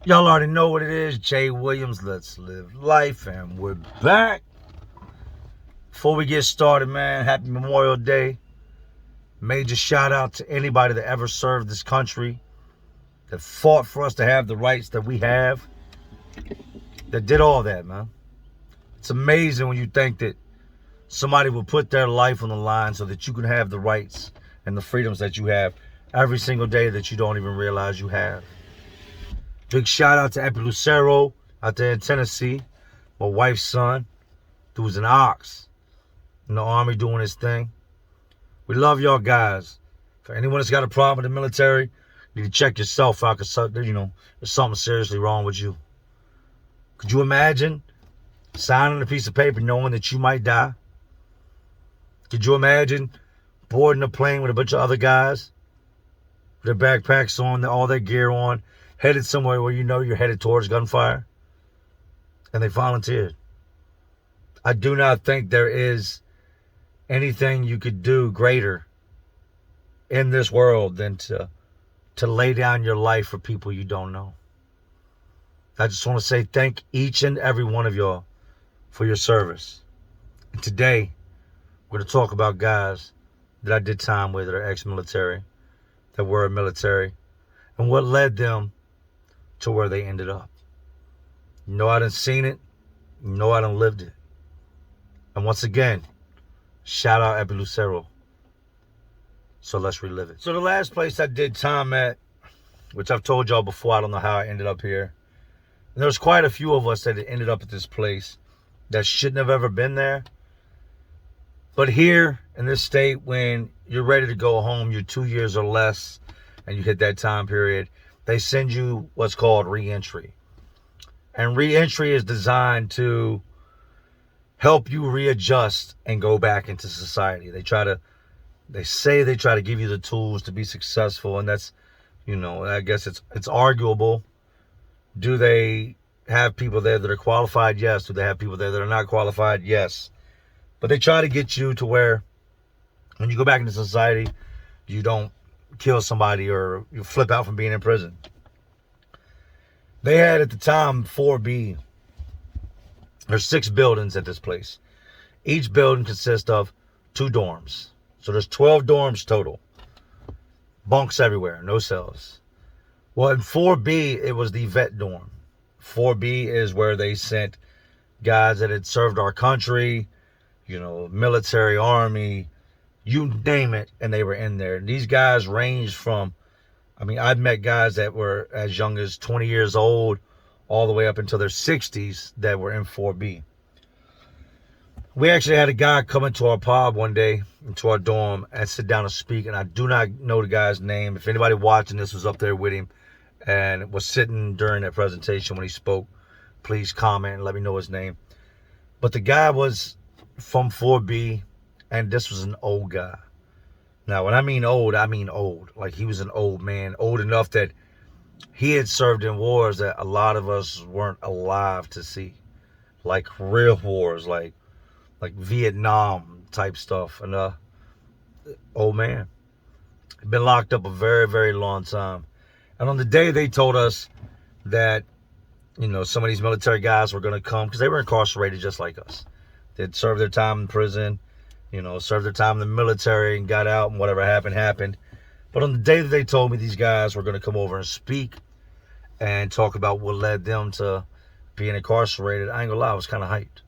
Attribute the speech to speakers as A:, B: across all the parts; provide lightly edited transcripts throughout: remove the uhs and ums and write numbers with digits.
A: Y'all already know what it is. Jay Williams, Let's Live Life, and we're back. Before we get started, man, happy Memorial Day. Major shout out to anybody that ever served this country, that fought for us to have the rights that we have, that did all that, man. It's amazing when you think that somebody will put their life on the line so that you can have the rights and the freedoms that you have every single day that you don't even realize you have. Big shout out to Epi Lucero out there in Tennessee, my wife's son, who was an ox in the Army doing his thing. We love y'all guys. For anyone that's got a problem with the military, you need to check yourself out because, there's something seriously wrong with you. Could you imagine signing a piece of paper knowing that you might die? Could you imagine boarding a plane with a bunch of other guys with their backpacks on, all their gear on, headed somewhere where you know you're headed towards gunfire, and they volunteered? I do not think there is anything you could do greater in this world than to lay down your life for people you don't know. I just want to say thank each and every one of y'all for your service. And today, we're going to talk about guys that I did time with that are ex-military, that were military, and what led them to where they ended up. You know I done seen it. You know I done lived it. And once again, shout out Epi Lucero. So let's relive it. So the last place I did time at, which I've told y'all before, I don't know how I ended up here. And there's quite a few of us that ended up at this place that shouldn't have ever been there. But here in this state, when you're ready to go home, you're 2 years or less, and you hit that time period, they send you what's called re-entry. And re-entry is designed to help you readjust and go back into society. They say they try to give you the tools to be successful, and that's, I guess it's arguable. Do they have people there that are qualified? Yes. Do they have people there that are not qualified? Yes. But they try to get you to where when you go back into society, you don't kill somebody or you flip out from being in prison. They had at the time 4B. There's 6 buildings at this place. Each building consists of 2 dorms. So there's 12 dorms total. Bunks everywhere, no cells. Well, in 4B, it was the vet dorm. 4B is where they sent guys that had served our country, military, army, you name it, and they were in there. And these guys ranged from, I've met guys that were as young as 20 years old all the way up until their 60s that were in 4B. We actually had a guy come into our pod one day, into our dorm, and sit down and speak, and I do not know the guy's name. If anybody watching this was up there with him and was sitting during that presentation when he spoke, please comment and let me know his name. But the guy was from 4B, and this was an old guy. Now, when I mean old, I mean old. Like, he was an old man, old enough that he had served in wars that a lot of us weren't alive to see. Like real wars, like Vietnam type stuff. And old man. He'd been locked up a very, very long time. And on the day they told us that, some of these military guys were going to come, because they were incarcerated just like us. They'd served their time in prison, served their time in the military and got out, and whatever happened. But on the day that they told me these guys were going to come over and speak and talk about what led them to being incarcerated, I ain't gonna lie, I was kind of hyped.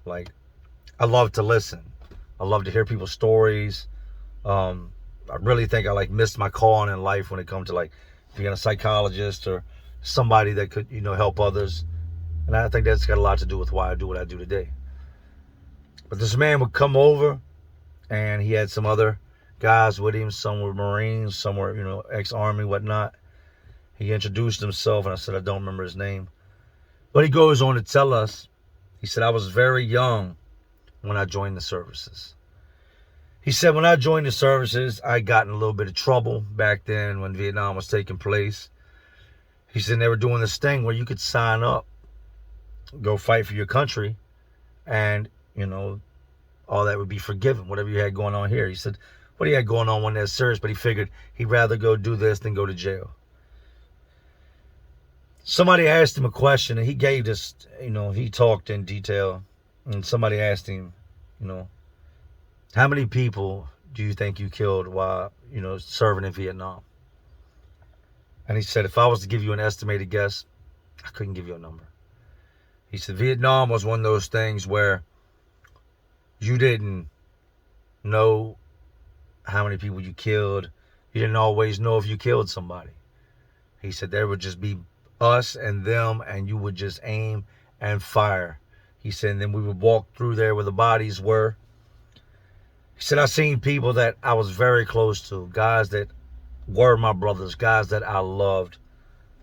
A: Like, I love to listen. I love to hear people's stories. I really think I missed my calling in life when it comes to being a psychologist or somebody that could, help others. And I think that's got a lot to do with why I do what I do today. But this man would come over, and he had some other guys with him. Some were Marines, some were, ex-Army, whatnot. He introduced himself, and I said, I don't remember his name. But he goes on to tell us, he said, I was very young when I joined the services. He said, when I joined the services, I got in a little bit of trouble back then when Vietnam was taking place. He said they were doing this thing where you could sign up, go fight for your country, and, all that would be forgiven, whatever you had going on here. He said, what he had going on wasn't that serious, but he figured he'd rather go do this than go to jail. Somebody asked him a question, and he gave this, he talked in detail. And somebody asked him, you know, how many people do you think you killed while, serving in Vietnam? And he said, if I was to give you an estimated guess, I couldn't give you a number. He said, Vietnam was one of those things where you didn't know how many people you killed. You didn't always know if you killed somebody. He said there would just be us and them, and you would just aim and fire. He said, and then we would walk through there where the bodies were. He said, I seen people that I was very close to, guys that were my brothers, guys that I loved.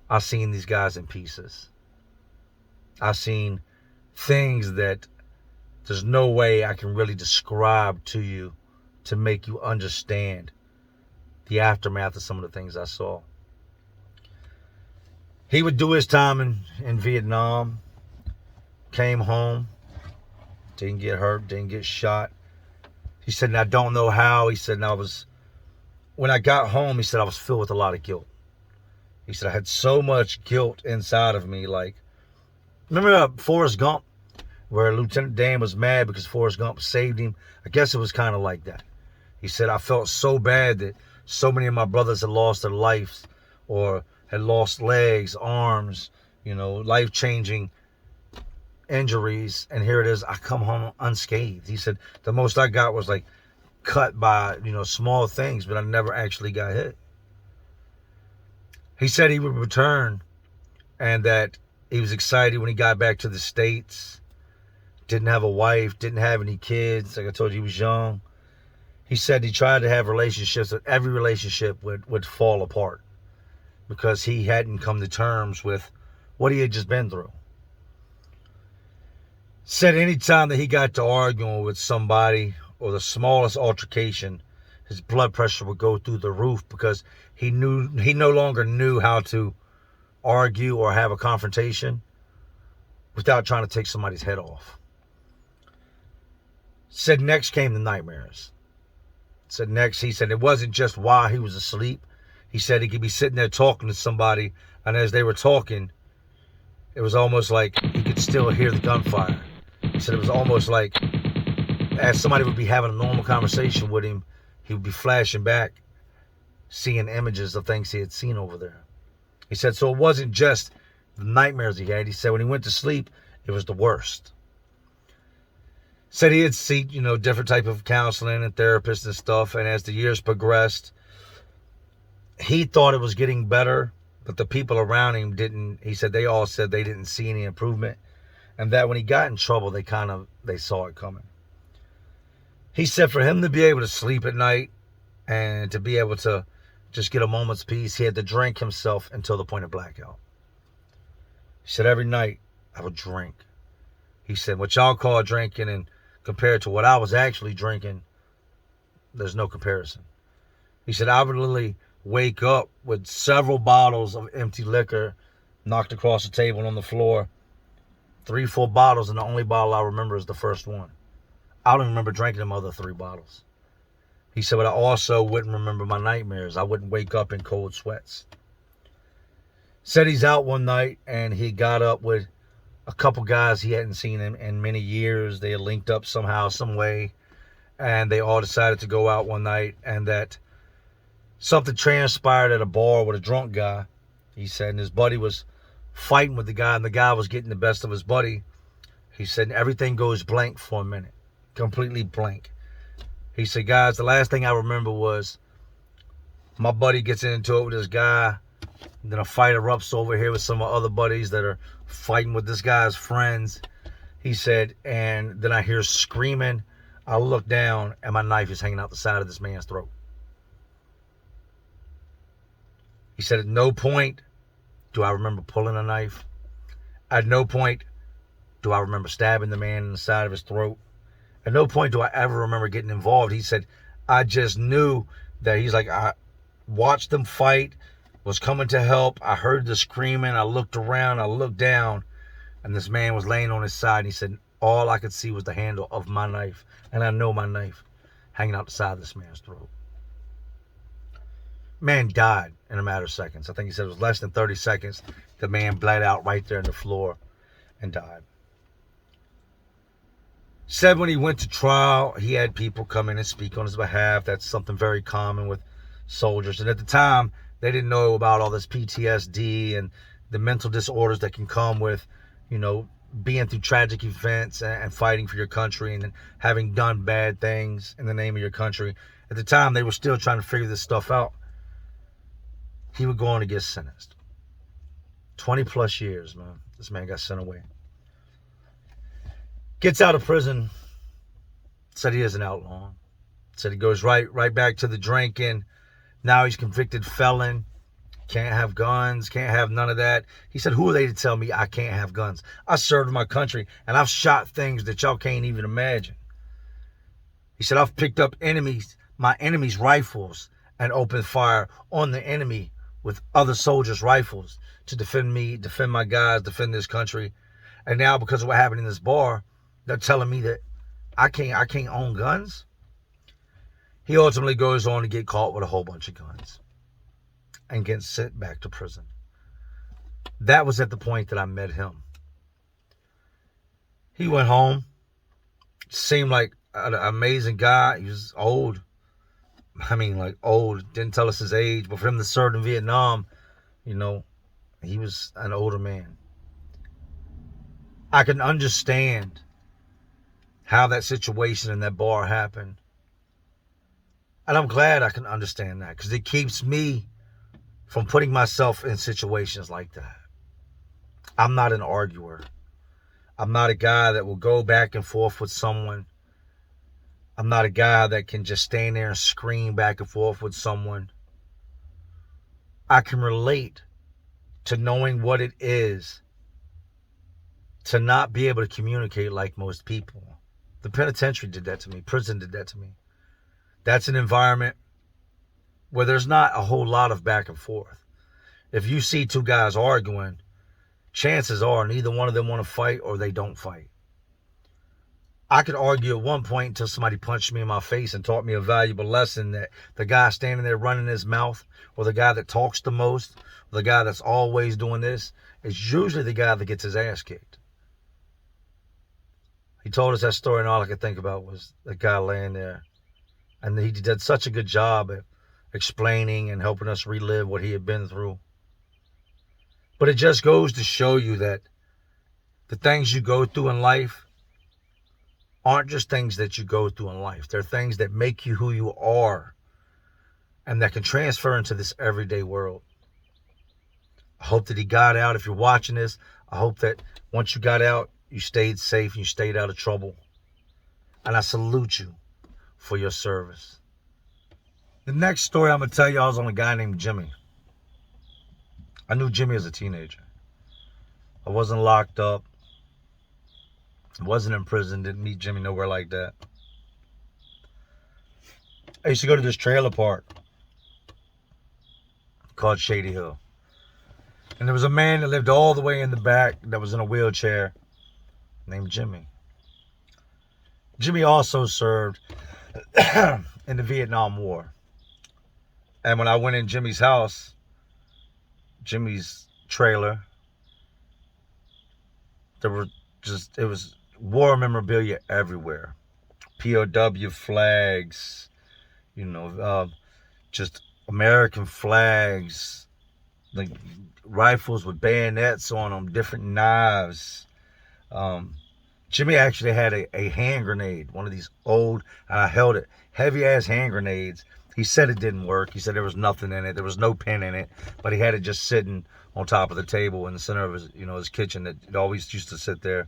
A: I seen these guys in pieces. I seen things that there's no way I can really describe to you to make you understand the aftermath of some of the things I saw. He would do his time in Vietnam, came home, didn't get hurt, didn't get shot. He said, and I don't know how. He said, and when I got home, he said, I was filled with a lot of guilt. He said, I had so much guilt inside of me. Like, remember Forrest Gump, where Lieutenant Dan was mad because Forrest Gump saved him? I guess it was kind of like that. He said, I felt so bad that so many of my brothers had lost their lives or had lost legs, arms, life-changing injuries. And here it is, I come home unscathed. He said, the most I got was like cut by, small things, but I never actually got hit. He said he would return and that he was excited when he got back to the States. Didn't have a wife, didn't have any kids. Like I told you, he was young. He said he tried to have relationships, but every relationship would fall apart because he hadn't come to terms with what he had just been through. Said anytime that he got to arguing with somebody or the smallest altercation, his blood pressure would go through the roof because he no longer knew how to argue or have a confrontation without trying to take somebody's head off. Said next came the nightmares. Said next, he said it wasn't just while he was asleep. He said he could be sitting there talking to somebody, and as they were talking, it was almost like he could still hear the gunfire. He said it was almost like as somebody would be having a normal conversation with him, he would be flashing back, seeing images of things he had seen over there. He said, so it wasn't just the nightmares he had. He said when he went to sleep, it was the worst. Said he had seen, different type of counseling and therapists and stuff. And as the years progressed, he thought it was getting better, but the people around him didn't. He said they all said they didn't see any improvement. And that when he got in trouble, they saw it coming. He said for him to be able to sleep at night and to be able to just get a moment's peace, he had to drink himself until the point of blackout. He said every night I would drink. He said what y'all call drinking and compared to what I was actually drinking, there's no comparison. He said I would literally wake up with several bottles of empty liquor knocked across the table and on the floor. 3-4 bottles, and the only bottle I remember is the first one. I don't even remember drinking them other 3 bottles. He said, but I also wouldn't remember my nightmares. I wouldn't wake up in cold sweats. Said he's out one night and he got up with a couple guys he hadn't seen in many years. They had linked up somehow, some way, and they all decided to go out one night, and that something transpired at a bar with a drunk guy. He said, and his buddy was fighting with the guy, and the guy was getting the best of his buddy. He said, everything goes blank for a minute, completely blank. He said, guys, the last thing I remember was my buddy gets into it with this guy. And then a fight erupts over here with some of other buddies that are fighting with this guy's friends. He said, and then I hear screaming. I look down, and my knife is hanging out the side of this man's throat. He said, at no point do I remember pulling a knife. At no point do I remember stabbing the man in the side of his throat. At no point do I ever remember getting involved. He said, I just knew that he's like, I watched them fight, was coming to help. I heard the screaming. I looked around, I looked down, and this man was laying on his side. And he said, all I could see was the handle of my knife. And I know my knife hanging out the side of this man's throat. Man died in a matter of seconds. I think he said it was less than 30 seconds. The man bled out right there on the floor and died. Said when he went to trial, he had people come in and speak on his behalf. That's something very common with soldiers. And at the time, they didn't know about all this PTSD and the mental disorders that can come with, being through tragic events and fighting for your country and having done bad things in the name of your country. At the time, they were still trying to figure this stuff out. He would go on to get sentenced. 20 plus years, man. This man got sent away. Gets out of prison. Said he is an outlaw. Said he goes right back to the drinking. Now he's convicted felon. Can't have guns. Can't have none of that. He said, who are they to tell me I can't have guns? I served my country and I've shot things that y'all can't even imagine. He said, I've picked up my enemy's rifles and opened fire on the enemy with other soldiers' rifles to defend me, defend my guys, defend this country. And now because of what happened in this bar, they're telling me that I can't own guns. He ultimately goes on to get caught with a whole bunch of guns and gets sent back to prison. That was at the point that I met him. He went home. Seemed like an amazing guy. He was old. I mean, like old. Didn't tell us his age. But for him to serve in Vietnam, he was an older man. I can understand how that situation in that bar happened. And I'm glad I can understand that because it keeps me from putting myself in situations like that. I'm not an arguer. I'm not a guy that will go back and forth with someone. I'm not a guy that can just stand there and scream back and forth with someone. I can relate to knowing what it is to not be able to communicate like most people. The penitentiary did that to me. Prison did that to me. That's an environment where there's not a whole lot of back and forth. If you see two guys arguing, chances are neither one of them want to fight or they don't fight. I could argue at one point until somebody punched me in my face and taught me a valuable lesson that the guy standing there running his mouth, or the guy that talks the most, or the guy that's always doing this, is usually the guy that gets his ass kicked. He told us that story and all I could think about was the guy laying there. And he did such a good job at explaining and helping us relive what he had been through. But it just goes to show you that the things you go through in life aren't just things that you go through in life. They're things that make you who you are and that can transfer into this everyday world. I hope that he got out. If you're watching this, I hope that once you got out, you stayed safe and you stayed out of trouble. And I salute you for your service. The next story I'm going to tell y'all is on a guy named Jimmy. I knew Jimmy as a teenager. I wasn't locked up. Wasn't in prison. Didn't meet Jimmy nowhere like that. I used to go to this trailer park called Shady Hill. And there was a man that lived all the way in the back that was in a wheelchair named Jimmy. Jimmy also served in the Vietnam War. And when I went in Jimmy's house, Jimmy's trailer, it was war memorabilia everywhere. POW flags, just American flags, like rifles with bayonets on them, different knives. Jimmy actually had a hand grenade, one of these old, and I held it, heavy ass hand grenades. He said it didn't work. He said there was nothing in it. There was no pin in it, but he had it just sitting on top of the table in the center of his, his kitchen. That it always used to sit there.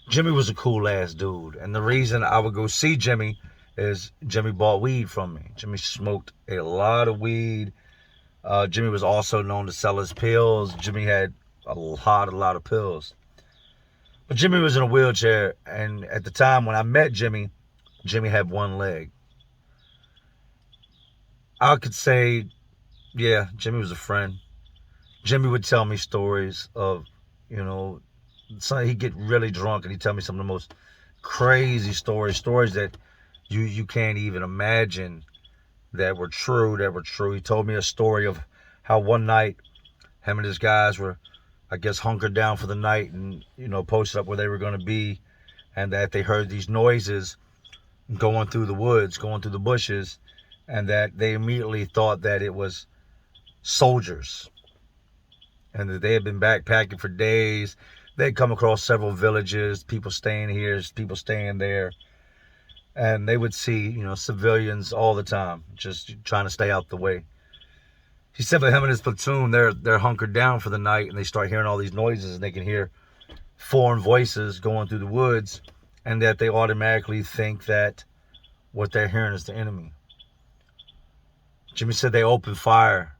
A: Jimmy was a cool ass dude. And the reason I would go see Jimmy is Jimmy bought weed from me. Jimmy smoked a lot of weed. Jimmy was also known to sell his pills. Jimmy had a lot of pills. But Jimmy was in a wheelchair, and at the time when I met Jimmy, Jimmy had one leg. I could say, yeah, Jimmy was a friend. Jimmy would tell me stories of, he'd get really drunk and he'd tell me some of the most crazy stories that you can't even imagine that were true. He told me a story of how one night Him and his guys were, I guess, hunkered down for the night and, posted up where they were going to be, and that they heard these noises going through the woods, going through the bushes, and that they immediately thought that it was soldiers, and that they had been backpacking for days. They'd come across several villages, people staying here, people staying there, and they would see, civilians all the time, just trying to stay out the way. He said for him and his platoon, they're hunkered down for the night, and they start hearing all these noises, and they can hear foreign voices going through the woods, and that they automatically think that what they're hearing is the enemy. Jimmy said they opened fire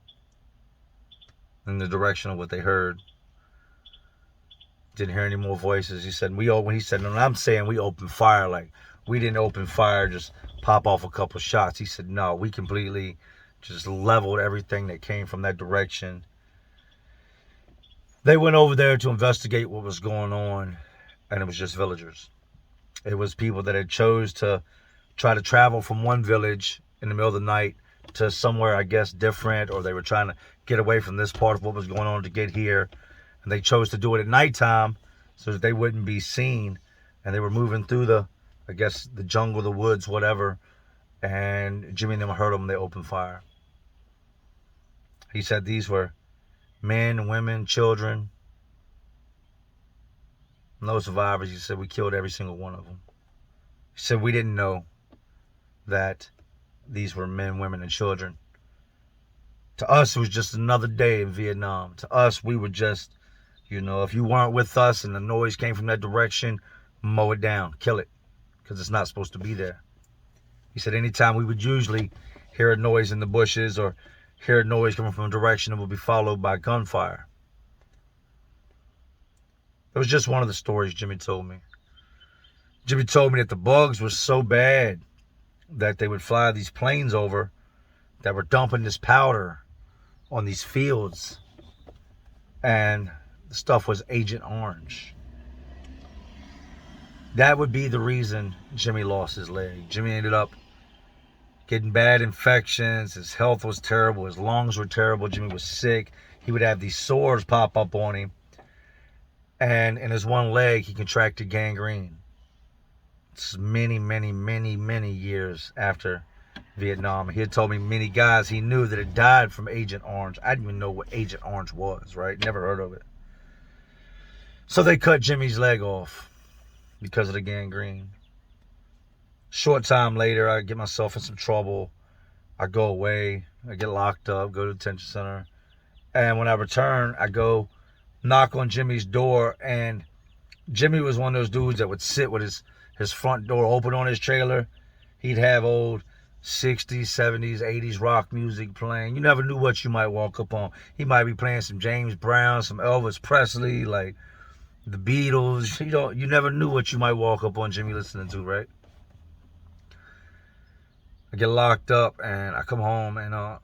A: in the direction of what they heard. Didn't hear any more voices. He said, no, I'm saying we opened fire, like we didn't open fire, just pop off a couple shots. He said, no, we completely just leveled everything that came from that direction. They went over there to investigate what was going on, and it was just villagers. It was people that had chose to try to travel from one village in the middle of the night to somewhere, I guess, different, or they were trying to get away from this part of what was going on to get here, and they chose to do it at nighttime so that they wouldn't be seen, and they were moving through the jungle, the woods, whatever, and Jimmy and them heard them, and they opened fire. He said these were men, women, children, no survivors. He said we killed every single one of them. He said we didn't know that these were men, women, and children. To us, it was just another day in Vietnam. To us, we were just, if you weren't with us and the noise came from that direction, mow it down, kill it, because it's not supposed to be there. He said anytime we would usually hear a noise in the bushes or hear a noise coming from a direction, it would be followed by gunfire. It was just one of the stories Jimmy told me. Jimmy told me that the bugs were so bad that they would fly these planes over that were dumping this powder on these fields, and the stuff was Agent Orange. That would be the reason Jimmy lost his leg. Jimmy ended up getting bad infections. His health was terrible. His lungs were terrible. Jimmy was sick. He would have these sores pop up on him. And in his one leg, he contracted gangrene. It's many, many, many, many years after Vietnam. He had told me many guys he knew that had died from Agent Orange. I didn't even know what Agent Orange was, right? Never heard of it. So they cut Jimmy's leg off because of the gangrene. Short time later, I get myself in some trouble. I go away. I get locked up, go to the detention center. And when I return, I go knock on Jimmy's door. And Jimmy was one of those dudes that would sit with his front door open on his trailer. He'd have old 60s, 70s, 80s rock music playing. You never knew what you might walk up on. He might be playing some James Brown, some Elvis Presley, like the Beatles. You never knew what you might walk up on Jimmy listening to, right? I get locked up and I come home and I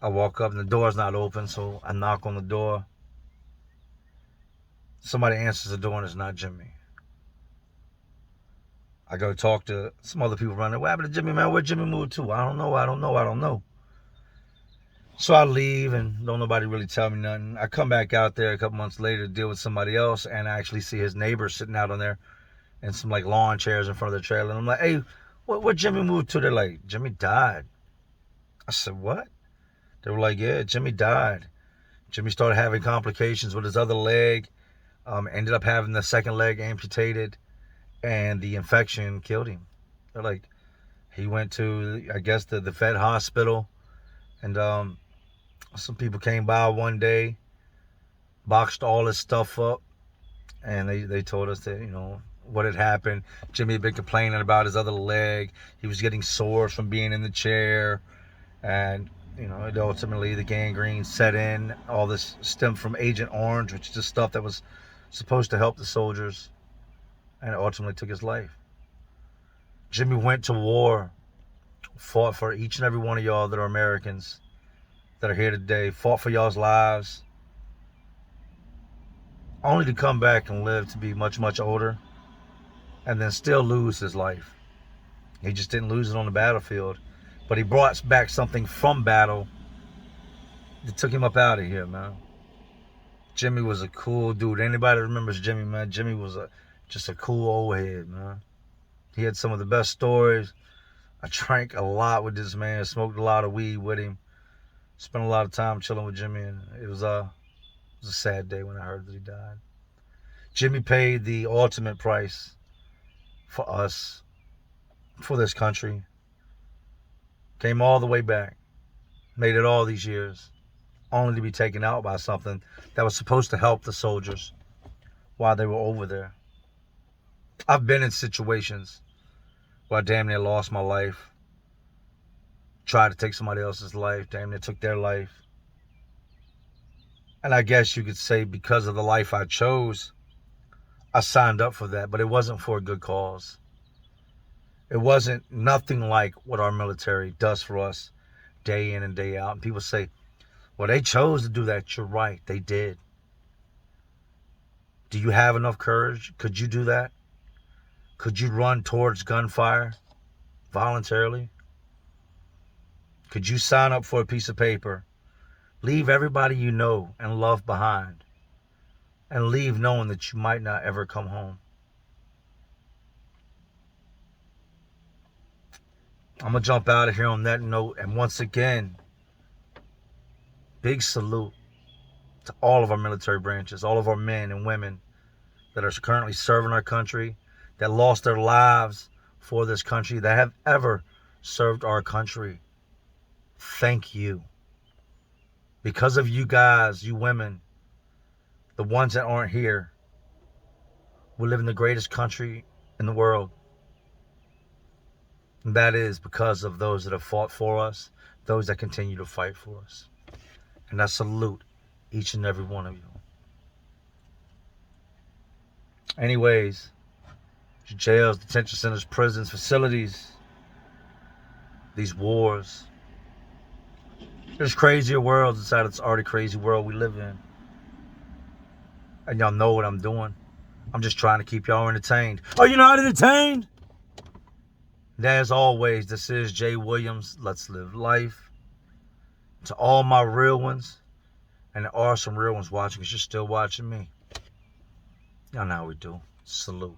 A: walk up and the door's not open, so I knock on the door. Somebody answers the door and it's not Jimmy. I go talk to some other people around there. What happened to Jimmy, man? Where'd Jimmy move to? I don't know. So I leave and don't nobody really tell me nothing. I come back out there a couple months later to deal with somebody else, and I actually see his neighbor sitting out on there in some like lawn chairs in front of the trailer. And I'm like, hey, where Jimmy moved to? They're like, Jimmy died. I said, what? They were like, yeah, Jimmy died. Jimmy started having complications with his other leg, ended up having the second leg amputated, and the infection killed him. They're like, he went to, I guess, the vet hospital, and some people came by one day, boxed all his stuff up, and they told us that, what had happened. Jimmy had been complaining about his other leg. He was getting sores from being in the chair, and ultimately the gangrene set in. All this stemmed from Agent Orange, which is just stuff that was supposed to help the soldiers, and it ultimately took his life. Jimmy went to war, fought for each and every one of y'all that are Americans that are here today, fought for y'all's lives, only to come back and live to be much, much older, and then still lose his life. He just didn't lose it on the battlefield, but he brought back something from battle that took him up out of here, man. Jimmy was a cool dude. Anybody remembers Jimmy, man? Jimmy was just a cool old head, man. He had some of the best stories. I drank a lot with this man, smoked a lot of weed with him, spent a lot of time chilling with Jimmy, and it was a sad day when I heard that he died. Jimmy paid the ultimate price for us, for this country. Came all the way back, made it all these years, only to be taken out by something that was supposed to help the soldiers while they were over there. I've been in situations where I damn near lost my life, tried to take somebody else's life, damn near took their life. And I guess you could say because of the life I chose, I signed up for that, but it wasn't for a good cause. It wasn't nothing like what our military does for us day in and day out. And people say, well, they chose to do that. You're right, they did. Do you have enough courage? Could you do that? Could you run towards gunfire voluntarily? Could you sign up for a piece of paper, leave everybody you know and love behind, and leave knowing that you might not ever come home? I'm going to jump out of here on that note. And once again, big salute to all of our military branches, all of our men and women that are currently serving our country, that lost their lives for this country, that have ever served our country. Thank you. Because of you guys, you women, the ones that aren't here, we live in the greatest country in the world. And that is because of those that have fought for us, those that continue to fight for us. And I salute each and every one of you. Anyways, jails, detention centers, prisons, facilities, these wars. There's crazier worlds inside of this already crazy world we live in. And y'all know what I'm doing. I'm just trying to keep y'all entertained. Are you not entertained? And as always, this is Jay Williams. Let's live life. To all my real ones, and there are some real ones watching because you're still watching me. Y'all know how we do. Salute.